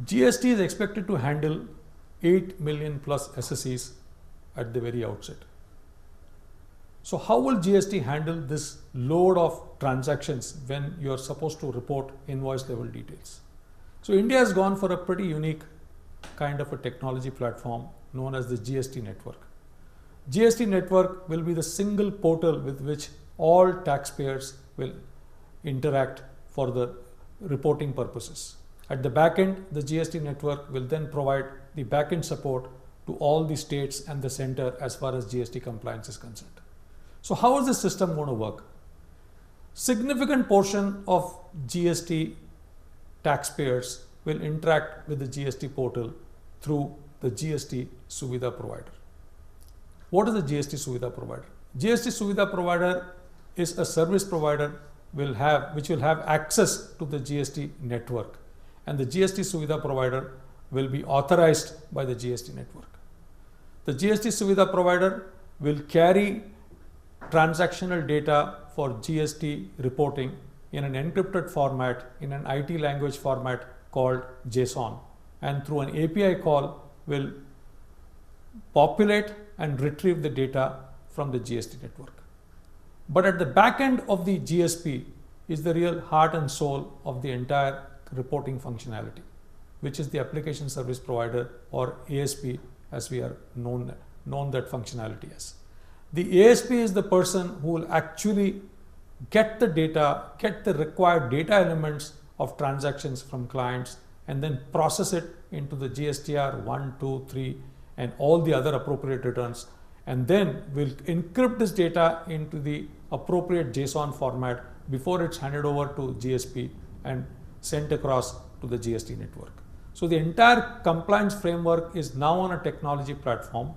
GST is expected to handle 8 million plus SSEs at the very outset. So how will GST handle this load of transactions when you are supposed to report invoice level details? So India has gone for a pretty unique kind of a technology platform known as the GST network. GST network will be the single portal with which all taxpayers will interact for the reporting purposes. At the back end, the GST network will then provide the back end support to all the states and the center as far as GST compliance is concerned. So how is this system going to work? Significant portion of GST taxpayers will interact with the GST portal through the GST Suvidha provider. What is the GST Suvidha provider? GST Suvidha provider is a service provider which will have access to the GST network, and the GST Suvidha provider will be authorized by the GST network. The GST Suvidha provider will carry transactional data for GST reporting in an encrypted format, in an IT language format called JSON, and through an API call will populate and retrieve the data from the GST network. But at the back end of the GSP is the real heart and soul of the entire reporting functionality, which is the application service provider, or ASP as we are known that functionality as. The ASP is the person who will actually get the data, get the required data elements of transactions from clients, and then process it into the GSTR 1, 2, 3 and all the other appropriate returns, and then will encrypt this data into the appropriate JSON format before it's handed over to GSP and sent across to the GST network. So the entire compliance framework is now on a technology platform.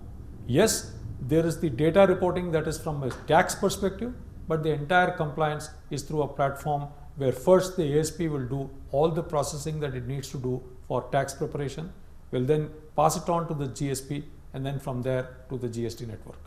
Yes, there is the data reporting that is from a tax perspective, but the entire compliance is through a platform where first the ASP will do all the processing that it needs to do for tax preparation, will then pass it on to the GSP, and then from there to the GST network.